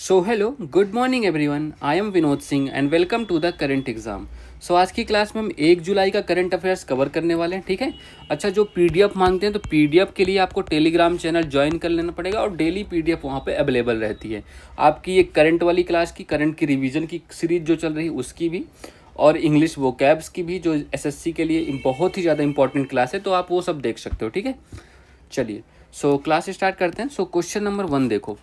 So hello good morning everyone, I am Vinod Singh and welcome to the current exam. So आज की class में हम 1 जुलाई का करंट अफेयर्स कवर करने वाले हैं। ठीक है। अच्छा, जो पीडीएफ मांगते हैं तो पीडीएफ के लिए आपको टेलीग्राम चैनल ज्वाइन कर लेना पड़ेगा और डेली पीडीएफ वहाँ पे अवेलेबल रहती है। आपकी ये करंट वाली क्लास की, करंट की रिवीजन की सीरीज जो चल रही है उसकी भी, और इंग्लिश वोकैब्स की भी, जो एसएससी के लिए बहुत ही ज़्यादा इंपॉर्टेंट क्लास है, तो आप वो सब देख सकते हो। ठीक है, चलिए सो क्लास स्टार्ट करते हैं। सो क्वेश्चन नंबर 1 देखो।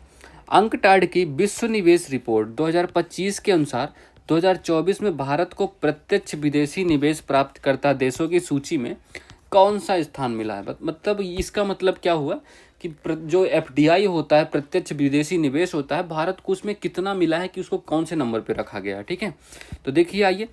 अंकटाड की विश्व निवेश रिपोर्ट 2025 के अनुसार 2024 में भारत को प्रत्यक्ष विदेशी निवेश प्राप्तकर्ता देशों की सूची में कौन सा स्थान मिला है। मतलब इसका मतलब क्या हुआ कि जो एफडीआई होता है, प्रत्यक्ष विदेशी निवेश होता है, भारत को उसमें कितना मिला है कि उसको कौन से नंबर पे रखा गया है। ठीक है, तो देखिए आइए।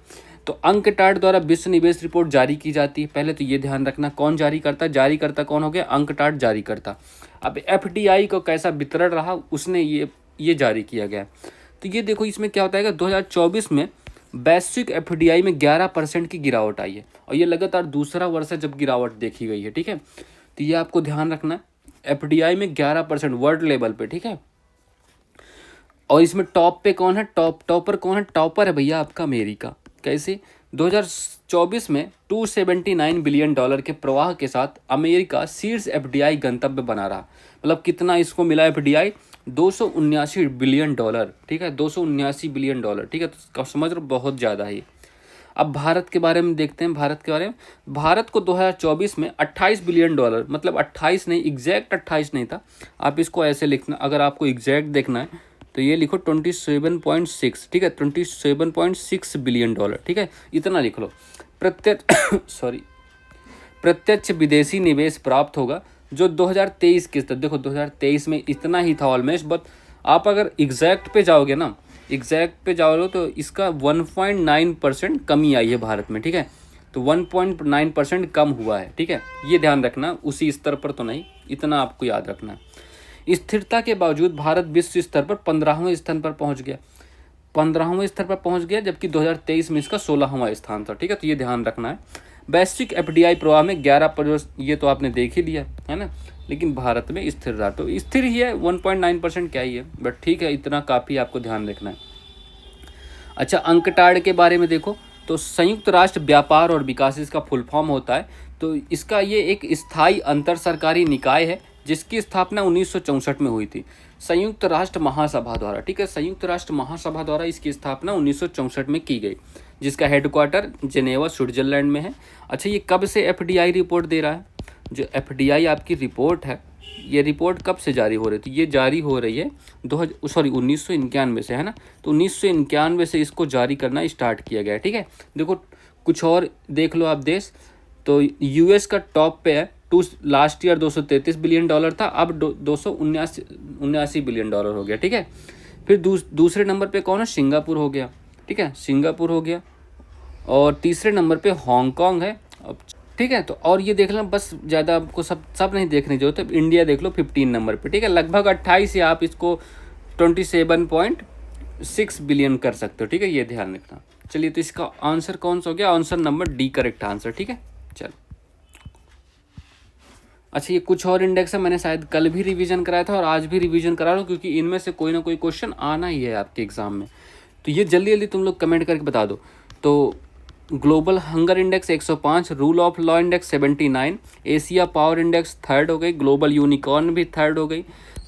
तो अंकटाड द्वारा विश्व निवेश रिपोर्ट जारी की जाती है। पहले तो ये ध्यान रखना, कौन जारी करता है, जारी करता कौन हो गया, अंकटाड जारी करता। अब एफडीआई को कैसा वितरण रहा, उसने ये जारी किया गया। तो ये देखो, इसमें क्या होता है कि 2024 में वैश्विक एफडीआई में 11% की गिरावट आई है, और ये लगातार दूसरा वर्ष है जब गिरावट देखी गई है। ठीक है, तो ये आपको ध्यान रखना है, एफडीआई में 11% वर्ल्ड लेवल पे। ठीक है, और इसमें टॉप पे कौन है, टॉपर कौन है, टॉपर है भैया आपका अमेरिका। कैसे, 2024 में $279 बिलियन के प्रवाह के साथ अमेरिका शीर्ष एफडीआई गंतव्य बना रहा। मतलब कितना इसको मिला एफडीआई, $279 बिलियन। ठीक है, $279 बिलियन। ठीक है, तो समझ लो बहुत ज़्यादा है। अब भारत के बारे में देखते हैं। भारत के बारे में, भारत को 2024 में $28 बिलियन, मतलब 28 नहीं, एग्जैक्ट 28 नहीं था। आप इसको ऐसे लिखना, अगर आपको एग्जैक्ट देखना है तो ये लिखो 27.6। ठीक है, $27.6 बिलियन। ठीक है, इतना लिख लो। प्रत्यक्ष प्रत्यक्ष विदेशी निवेश प्राप्त होगा जो 2023 के, तो देखो 2023 में इतना ही था ऑलमोस्ट, बट आप अगर एग्जैक्ट पे जाओगे ना, एग्जैक्ट पे जाओगे तो इसका 1.9% कमी आई है भारत में। ठीक है, तो 1.9% कम हुआ है। ठीक है, ये ध्यान रखना, उसी स्तर पर तो नहीं, इतना आपको याद रखना है। स्थिरता के बावजूद भारत विश्व स्तर पर 15वें स्थान पर पहुंच गया। 15वें स्तर पर पहुंच गया, जबकि 2023 में इसका 16वां स्थान था। ठीक है, तो ये ध्यान रखना है। वैश्विक एफडीआई प्रवाह में 11%, ये तो आपने देख ही लिया है ना, लेकिन भारत में स्थिर रहा, तो स्थिर ही है। 1.9% क्या ही है, बट ठीक है, इतना काफ़ी आपको ध्यान रखना है। अच्छा, अंकटाड के बारे में देखो, तो संयुक्त राष्ट्र व्यापार और विकास इसका फुल फॉर्म होता है। तो इसका ये एक स्थायी अंतर सरकारी निकाय है जिसकी स्थापना 1964 में हुई थी, संयुक्त राष्ट्र महासभा द्वारा। ठीक है, संयुक्त राष्ट्र महासभा द्वारा इसकी स्थापना 1964 में की गई, जिसका हेडक्वार्टर जेनेवा स्विट्जरलैंड में है। अच्छा, ये कब से एफडीआई रिपोर्ट दे रहा है? जो एफडीआई आपकी रिपोर्ट है, ये रिपोर्ट कब से जारी हो रही थी? ये जारी हो रही है 1991 से, है ना। तो 1991 से इसको जारी करना स्टार्ट किया गया है। ठीक है, देखो कुछ और देख लो आप देश, तो यूएस का टॉप पे है, लास्ट ईयर $233 बिलियन था, अब 279 बिलियन हो गया। ठीक है, फिर दूसरे नंबर पे कौन है? सिंगापुर हो गया। ठीक है, सिंगापुर हो गया, और तीसरे नंबर पे हांगकांग है। अब ठीक है, तो और ये देख लें, बस ज़्यादा आपको सब नहीं देखने जो, तो इंडिया देख लो 15 नंबर पे। ठीक है, लगभग 28 से आप इसको 27.6 बिलियन कर सकते हो। ठीक है, ये ध्यान रखना। चलिए, तो इसका आंसर कौन सा हो गया? Answer number D correct answer. ठीक है, चलो। अच्छा, ये कुछ और इंडेक्स है, मैंने शायद कल भी रिवीजन कराया था और आज भी रिवीजन करा रहा हूँ, क्योंकि इनमें से कोई ना कोई क्वेश्चन आना ही है आपके एग्जाम में। तो ये जल्दी जल्दी तुम लोग कमेंट करके बता दो। तो global hunger index 105, rule of law index 79, Asia power index 3rd हो गई, ग्लोबल यूनिकॉर्न भी 3rd हो गई,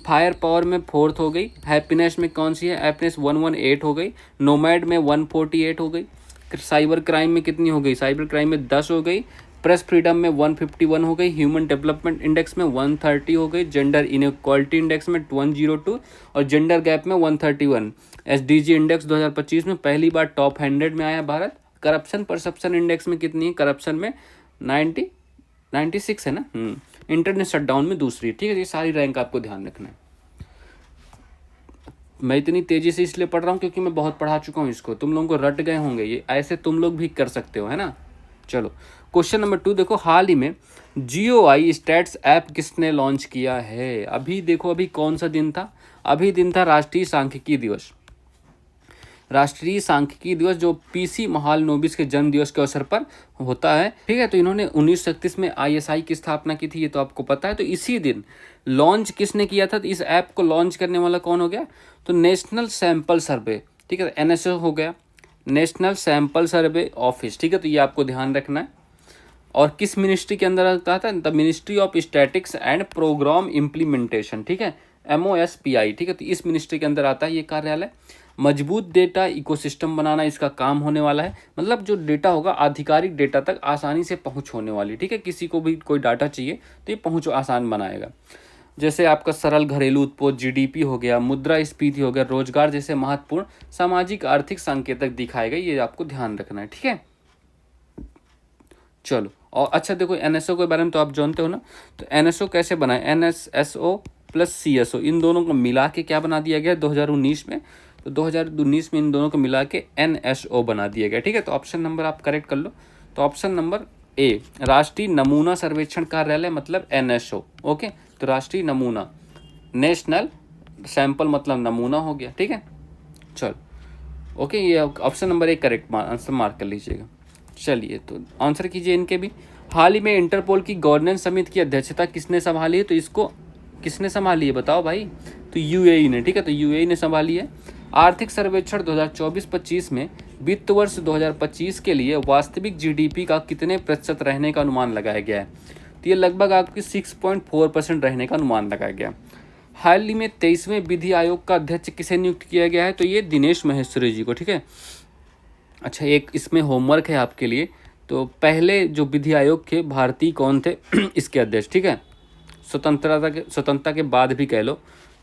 फायर पावर में 4th हो गई, हैप्पीनेस में कौन सी है? हैप्पीनेस 118 हो गई, नोमैड में 148 हो गई, साइबर क्राइम में कितनी हो गई? साइबर क्राइम में 10 हो गई, प्रेस फ्रीडम में 151 हो गई, ह्यूमन डेवलपमेंट इंडेक्स में 130 हो गई, जेंडर इनक्वालिटी इंडेक्स में 102, और जेंडर गैप में 131। एसडीजी इंडेक्स 2025 में पहली बार टॉप 100 में आया भारत। करप्शन परसेप्शन इंडेक्स में कितनी है? करप्शन में 96 है ना। इंटरनेट शटडाउन में दूसरी। ठीक है, ये सारी रैंक आपको ध्यान रखना है। मैं इतनी तेज़ी से इसलिए पढ़ रहा हूँ क्योंकि मैं बहुत पढ़ा चुका हूँ इसको, तुम लोगों को रट गए होंगे ये, ऐसे तुम लोग भी कर सकते हो, है ना। चलो, क्वेश्चन नंबर 2 देखो। हाल ही में GOI स्टैट्स ऐप किसने लॉन्च किया है? अभी देखो, अभी कौन सा दिन था? अभी दिन था राष्ट्रीय सांख्यिकी दिवस। राष्ट्रीय सांख्यिकी दिवस जो पीसी महालनोबिस के जन्म दिवस के अवसर पर होता है, ठीक है। तो इन्होंने 1931 में आईएसआई की स्थापना की थी, ये तो आपको पता है। तो इसी दिन लॉन्च किसने किया था, तो इस ऐप को लॉन्च करने वाला कौन हो गया, तो नेशनल सैंपल सर्वे, ठीक है, एनएसओ हो गया, नेशनल सैंपल सर्वे ऑफिस, ठीक है। तो ये आपको ध्यान रखना है। और किस मिनिस्ट्री के अंदर आता है, the ministry of statistics and programme implementation, ठीक है, MOSPI, ठीक है। तो इस मिनिस्ट्री के अंदर आता है ये कार्यालय। मजबूत डेटा इकोसिस्टम बनाना इसका काम होने वाला है, मतलब जो डेटा होगा आधिकारिक डेटा तक आसानी से पहुंच होने वाली, ठीक है। किसी को भी कोई डाटा चाहिए तो ये पहुंच आसान बनाएगा। जैसे आपका सरल घरेलू उत्पाद GDP हो गया, मुद्रास्फीति हो गया, रोजगार जैसे महत्वपूर्ण सामाजिक आर्थिक संकेतक दिखाएगा, ये आपको ध्यान रखना है, ठीक है। चलो, और अच्छा देखो NSO के बारे में तो आप जानते हो ना, तो NSO कैसे बनाए, NSSO प्लस CSO, इन दोनों को मिला के क्या बना दिया गया 2019 में, तो 2019 में इन दोनों को मिला के NSO बना दिया गया, ठीक है। तो ऑप्शन नंबर आप करेक्ट कर लो। तो ऑप्शन नंबर A, राष्ट्रीय नमूना सर्वेक्षण कार्यालय मतलब NSO, ओके। तो राष्ट्रीय नमूना, नेशनल सैंपल मतलब नमूना हो गया, ठीक है। चलो, ओके, ये option number A correct answer mark कर लीजिएगा। चलिए, तो आंसर कीजिए इनके भी। हाल ही में इंटरपोल की गवर्नेंस समिति की अध्यक्षता किसने संभाली है, तो इसको किसने संभाली है बताओ भाई, तो UAE ने, ठीक है। तो UAE ने संभाली है। आर्थिक सर्वेक्षण 2024-25 में वित्त वर्ष 2025 के लिए वास्तविक GDP का कितने प्रतिशत रहने का अनुमान लगाया गया है, तो ये लगभग आपकी 6.4% रहने का अनुमान लगाया गया। हाल ही में 23वें विधि आयोग का अध्यक्ष किसे नियुक्त किया गया है, तो ये दिनेश महेश्वरी जी को, ठीक है। अच्छा, एक इसमें होमवर्क है आपके लिए। तो पहले जो विधि आयोग के भारतीय कौन थे इसके अध्यक्ष, ठीक है, स्वतंत्रता के बाद भी कह लो।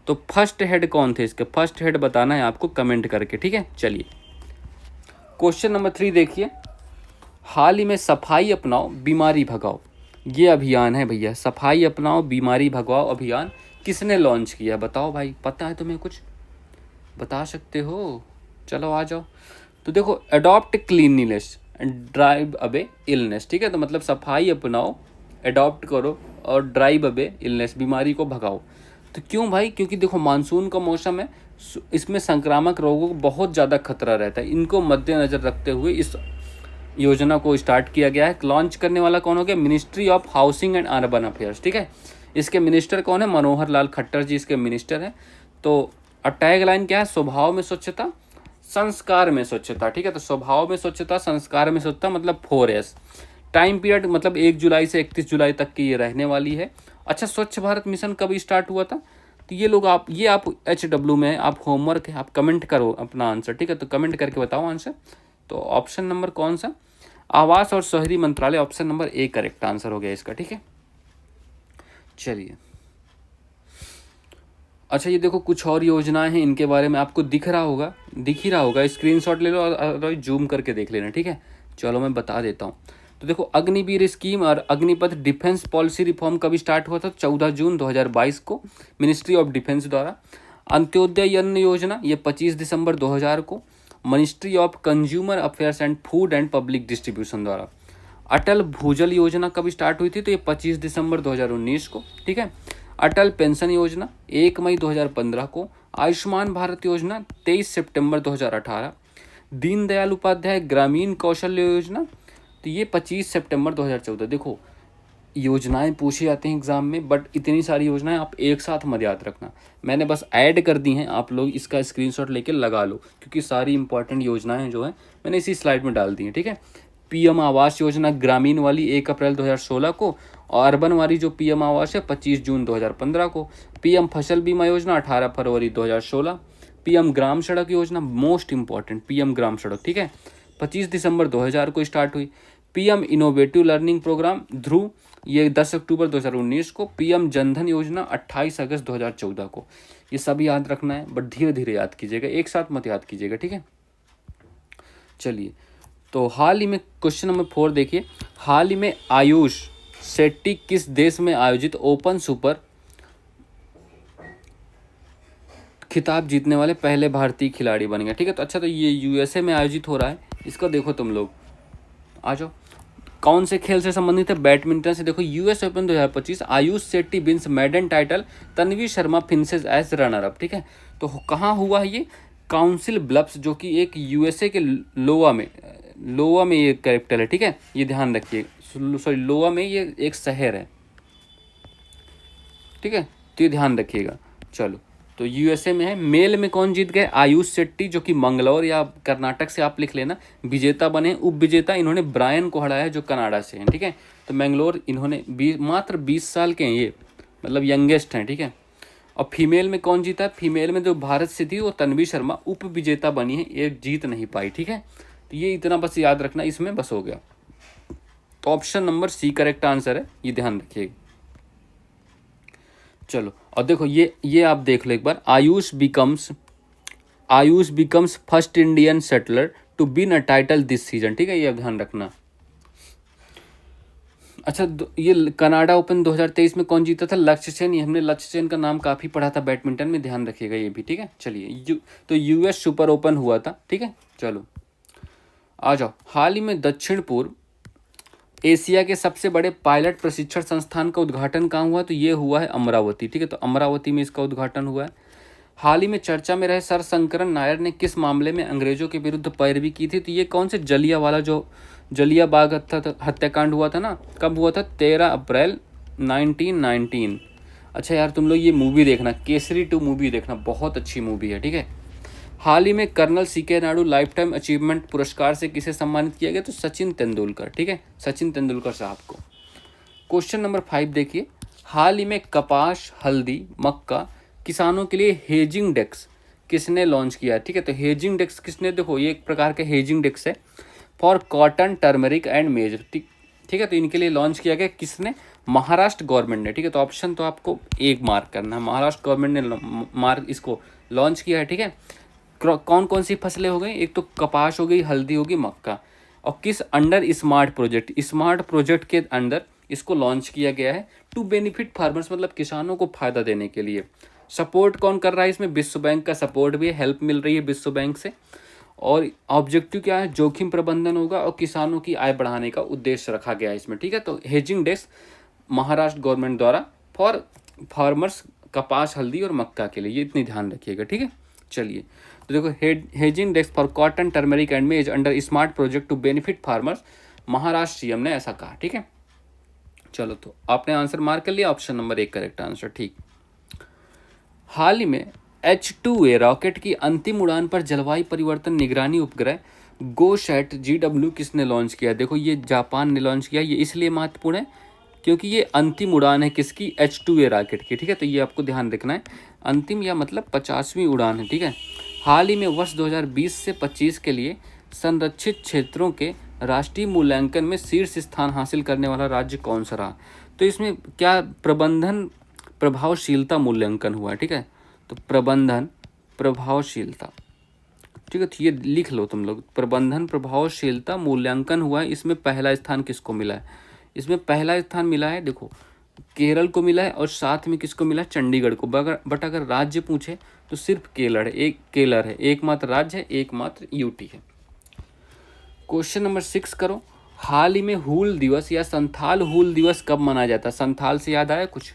तो फर्स्ट हेड कौन थे इसके, फर्स्ट हेड बताना है आपको कमेंट करके, ठीक है। चलिए, क्वेश्चन नंबर 3 देखिए। हाल ही में सफाई अपनाओ बीमारी भगाओ, ये अभियान है भैया, सफाई अपनाओ बीमारी भगाओ अभियान किसने लॉन्च किया, बताओ भाई, पता है तुम्हें, कुछ बता सकते हो, चलो आ जाओ। तो देखो, adopt cleanliness and drive away illness, ठीक है। तो मतलब सफाई अपनाओ, अडॉप्ट करो और ड्राइव अवे इलनेस, बीमारी को भगाओ। तो क्यों भाई, क्योंकि देखो मानसून का मौसम है, इसमें संक्रामक रोगों को बहुत ज़्यादा खतरा रहता है, इनको मद्देनजर रखते हुए इस योजना को स्टार्ट किया गया है। लॉन्च करने वाला कौन हो गया, ministry of housing and urban affairs, ठीक है। इसके मिनिस्टर कौन है, मनोहर लाल खट्टर जी इसके मिनिस्टर हैं। तो टैग लाइन क्या है, स्वभाव में स्वच्छता संस्कार में स्वच्छता, ठीक है। तो स्वभाव में स्वच्छता संस्कार में स्वच्छता मतलब 4S। टाइम पीरियड मतलब 1 जुलाई से 31 जुलाई तक की ये रहने वाली है। अच्छा, स्वच्छ भारत मिशन कब स्टार्ट हुआ था, तो ये लोग आप HW में आप होमवर्क है, आप कमेंट करो अपना आंसर, ठीक है। तो कमेंट करके बताओ आंसर। तो ऑप्शन नंबर कौन सा, आवास और शहरी मंत्रालय, option number A correct answer हो गया इसका, ठीक है। चलिए, अच्छा, ये देखो कुछ और योजनाएं हैं, इनके बारे में आपको दिख ही रहा होगा, स्क्रीनशॉट ले लो और जूम करके देख लेना, ठीक है। चलो मैं बता देता हूँ। तो देखो, अग्निवीर स्कीम और अग्निपथ डिफेंस पॉलिसी रिफॉर्म कब स्टार्ट हुआ था, 14 जून 2022 को मिनिस्ट्री ऑफ डिफेंस द्वारा। अंत्योदय अन्न योजना ये 25 दिसंबर 2000 को ministry of consumer affairs and food and public distribution द्वारा। अटल भूजल योजना कब स्टार्ट हुई थी, तो ये 25 दिसंबर 2019 को, ठीक है। अटल पेंशन योजना 1 मई 2015 को। आयुष्मान भारत योजना 23 सितंबर 2018। दीनदयाल उपाध्याय ग्रामीण कौशल्य योजना, तो ये 25 सितंबर 2014। देखो, योजनाएं पूछी जाती हैं एग्जाम में, बट इतनी सारी योजनाएं आप एक साथ मत याद रखना, मैंने बस ऐड कर दी हैं, आप लोग इसका स्क्रीनशॉट लेके लगा लो, क्योंकि सारी इंपॉर्टेंट योजनाएं जो हैं मैंने इसी स्लाइड में डाल दी हैं, ठीक है। PM आवास योजना ग्रामीण वाली 1 अप्रैल 2016 को, और अर्बन वाली जो PM आवास है 25 जून 2015 को। PM फसल बीमा योजना 18 फरवरी 2016। PM ग्राम सड़क योजना मोस्ट इंपॉर्टेंट, PM ग्राम सड़क, ठीक है, 25 दिसंबर 2000 को स्टार्ट हुई। PM इनोवेटिव लर्निंग प्रोग्राम ध्रुव ये 10 अक्टूबर 2019 को। PM जनधन योजना 28 अगस्त 2014 को। ये सब याद रखना है, बट धीरे धीरे याद कीजिएगा, एक साथ मत याद कीजिएगा, ठीक है। चलिए, तो हाल ही में क्वेश्चन नंबर 4 देखिए। हाल ही में आयुष शेट्टी किस देश में आयोजित ओपन सुपर खिताब जीतने वाले पहले भारतीय खिलाड़ी बन गए, ठीक है। तो अच्छा, तो ये USA में आयोजित हो रहा है, इसको देखो तुम लोग, आ जाओ। कौन से खेल से संबंधित है, बैडमिंटन से। देखो, US open 2025 Ayush Shetty wins maiden title, Tanvi Sharma finishes as runner up, ठीक है। तो कहाँ हुआ है ये, काउंसिल ब्लफ्स, जो कि एक यूएसए के लोवा में ये कैपिटल है, ठीक है, ये ध्यान रखिए। सॉरी, लोवा में ये एक शहर है, ठीक है, तो ये ध्यान रखिएगा। चलो, तो यूएसए में है। मेल में कौन जीत गए? आयुष शेट्टी, जो कि मंगलौर या कर्नाटक से आप लिख लेना, विजेता बने। उप विजेता इन्होंने ब्रायन को हराया, जो कनाडा से हैं, ठीक है। तो मैंगलोर इन्होंने मात्र 20 साल के हैं ये, मतलब यंगेस्ट हैं, ठीक है। और फीमेल में कौन जीता? फीमेल में जो भारत से थी वो तन्वी शर्मा उप विजेता बनी है, ये जीत नहीं पाई, ठीक है। तो ये इतना बस याद रखना, इसमें बस हो गया। तो option number C correct answer है, ये ध्यान रखिएगा। चलो, और देखो ये आप देख लो एक बार। Ayush becomes first Indian settler to win a title this season, ठीक है, ये ध्यान रखना। अच्छा, ये कनाडा ओपन 2023 में कौन जीता था? लक्ष्य सेन। ये हमने लक्ष्य सेन का नाम काफ़ी पढ़ा था बैडमिंटन में, ध्यान रखिएगा ये भी, ठीक है। चलिए, तो यूएस सुपर ओपन हुआ था, ठीक है। चलो आ जाओ। हाल ही में दक्षिण पूर्व एशिया के सबसे बड़े पायलट प्रशिक्षण संस्थान का उद्घाटन कहाँ हुआ? तो ये हुआ है अमरावती, ठीक है। तो अमरावती में इसका उद्घाटन हुआ है। हाल ही में चर्चा में रहे सर शंकरन नायर ने किस मामले में अंग्रेजों के विरुद्ध पैरवी की थी? तो ये कौन से जलिया बाग हत्याकांड हुआ था ना, कब हुआ था? 13 अप्रैल 1919। अच्छा यार, तुम लोग ये मूवी देखना, केसरी 2 मूवी देखना, बहुत अच्छी मूवी है, ठीक है। हाल ही में colonel CK Naidu lifetime achievement पुरस्कार से किसे सम्मानित किया गया? तो सचिन तेंदुलकर, ठीक है, सचिन तेंदुलकर साहब को। क्वेश्चन नंबर 5 देखिए। हाल ही में कपास, हल्दी, मक्का किसानों के लिए हेजिंग डेस्क किसने लॉन्च किया? ठीक है, तो हेजिंग डेस्क किसने? देखो, ये एक प्रकार का हेजिंग डेस्क है फॉर कॉटन, टर्मरिक एंड मेज, ठीक है। तो इनके लिए लॉन्च किया गया, किसने? महाराष्ट्र गवर्नमेंट ने, ठीक है। तो ऑप्शन तो आपको एक मार्क करना है, महाराष्ट्र गवर्नमेंट ने इसको लॉन्च किया है, ठीक है। कौन कौन सी फसलें हो गई? एक तो कपास हो गई, हल्दी होगी, मक्का। और किस अंडर? स्मार्ट प्रोजेक्ट के अंदर इसको लॉन्च किया गया है टू बेनिफिट फार्मर्स, मतलब किसानों को फायदा देने के लिए। सपोर्ट कौन कर रहा है इसमें? विश्व बैंक का सपोर्ट भी है, हेल्प मिल रही है विश्व बैंक से। और ऑब्जेक्टिव क्या है? जोखिम प्रबंधन होगा और किसानों की आय बढ़ाने का उद्देश्य रखा गया है इसमें, ठीक है। तो हेजिंग डेस्क महाराष्ट्र गवर्नमेंट द्वारा फॉर फार्मर्स, कपास, हल्दी और मक्का के लिए, ये इतनी ध्यान रखिएगा, ठीक है। चलिए, तो देखो, hedging desk for cotton, turmeric and maize under smart project to benefit farmers, Maharashtra CM ने ऐसा कहा, ठीक है। चलो, तो आपने आंसर मार्क कर लिया, ऑप्शन नंबर 1 करेक्ट आंसर, ठीक। हाल ही में H2A रॉकेट की अंतिम उड़ान पर जलवायु परिवर्तन निगरानी उपग्रह GoSat GW किसने लॉन्च किया? देखो, ये जापान ने लॉन्च किया। ये इसलिए महत्वपूर्ण है क्योंकि ये अंतिम उड़ान है किसकी? H2A रॉकेट की, ठीक है। तो ये आपको ध्यान रखना है, अंतिम या मतलब 50वीं उड़ान है, ठीक है। हाल ही में वर्ष 2020 से 25 के लिए संरक्षित क्षेत्रों के राष्ट्रीय मूल्यांकन में शीर्ष स्थान हासिल करने वाला राज्य कौन सा रहा? तो इसमें क्या? प्रबंधन प्रभावशीलता मूल्यांकन हुआ है, ठीक है। तो प्रबंधन प्रभावशीलता, ठीक है, तो ये लिख लो तुम लोग, प्रबंधन प्रभावशीलता मूल्यांकन हुआ है। इसमें पहला स्थान किसको मिला है? इसमें पहला स्थान मिला है, देखो, केरल को मिला है, और साथ में किसको मिला है? चंडीगढ़ को। बट अगर राज्य पूछे तो सिर्फ केरल है, एकमात्र राज्य है, एकमात्र यूटी है। क्वेश्चन नंबर 6 करो। हाल ही में हूल दिवस या संथाल हूल दिवस कब मनाया जाता है? संथाल से याद आया कुछ?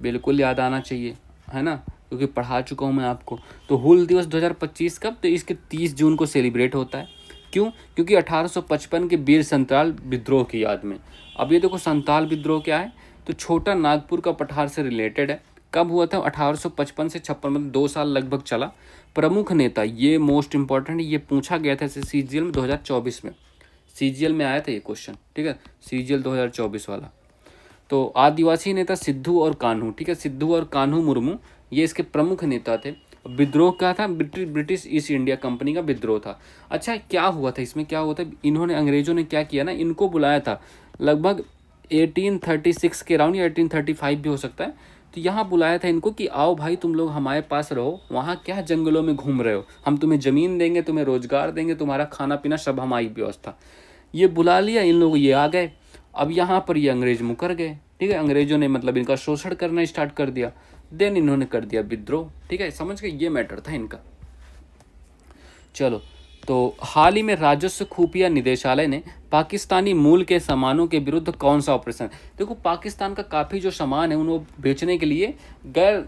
बिल्कुल याद आना चाहिए, है ना, क्योंकि पढ़ा चुका हूँ मैं आपको। तो हूल दिवस 2025 कब? तो इसके 30 जून को सेलिब्रेट होता है। क्यों? क्योंकि 1855 के वीर संताल विद्रोह की याद में। अब ये देखो, संताल विद्रोह क्या है? तो छोटा नागपुर का पठार से रिलेटेड है। कब हुआ था? 1855 से 56, मतलब 2 साल लगभग चला। प्रमुख नेता, ये मोस्ट इंपॉर्टेंट, ये पूछा गया था सीजीएल में 2024 में, सीजीएल में आया था ये क्वेश्चन, ठीक है, सीजीएल 2024 वाला। तो आदिवासी नेता सिद्धू और कान्हू, ठीक है, सिद्धू और कान्हू मुर्मू, ये इसके प्रमुख नेता थे। विद्रोह क्या था? ब्रिटिश ईस्ट इंडिया कंपनी का विद्रोह था। अच्छा, क्या हुआ था इसमें? क्या हुआ था? इन्होंने, अंग्रेजों ने क्या किया ना, इनको बुलाया था लगभग 1836 के अराउंड, या 1835 भी हो सकता है। तो यहाँ बुलाया था इनको कि आओ भाई, तुम लोग हमारे पास रहो, वहाँ क्या जंगलों में घूम रहे हो, हम तुम्हें ज़मीन देंगे, तुम्हें रोजगार देंगे, तुम्हारा खाना पीना सब हमारी व्यवस्था। ये बुला लिया इन लोग, ये आ गए। अब यहाँ पर ये अंग्रेज मुकर गए, ठीक है, अंग्रेजों ने मतलब इनका शोषण करना स्टार्ट कर दिया, देन इन्होंने कर दिया विद्रोह, ठीक है, समझ गए, ये मैटर था इनका। चलो, तो हाल ही में राजस्व खुफिया निदेशालय ने पाकिस्तानी मूल के सामानों के विरुद्ध कौन सा ऑपरेशन? देखो, पाकिस्तान का काफ़ी जो सामान है उनको बेचने के लिए गैर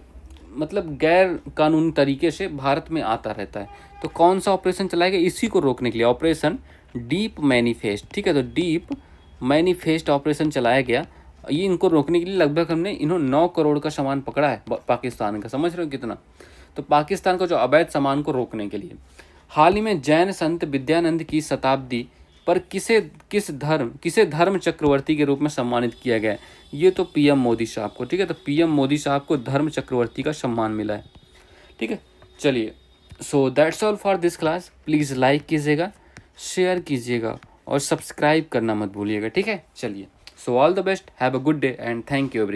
मतलब गैर कानूनी तरीके से भारत में आता रहता है। तो कौन सा ऑपरेशन चलाया गया इसी को रोकने के लिए? ऑपरेशन डीप मैनिफेस्ट, ठीक है। तो डीप मैनिफेस्ट ऑपरेशन चलाया गया। ये इनको रोकने के लिए लगभग हमने इन्होंने 9 करोड़ का सामान पकड़ा है पाकिस्तान का। समझ रहे हो कितना? तो पाकिस्तान का जो अवैध सामान को रोकने के लिए। हाल ही में जैन संत विद्यानंद की शताब्दी पर किसे धर्म चक्रवर्ती के रूप में सम्मानित किया गया है? ये तो पीएम मोदी साहब को, ठीक है। तो पीएम मोदी साहब को धर्म चक्रवर्ती का सम्मान मिला है, ठीक है। चलिए, so that's all for this class. Please like कीजिएगा, शेयर कीजिएगा और सब्सक्राइब करना मत भूलिएगा, ठीक है। चलिए, so all the best, have a good day and thank you every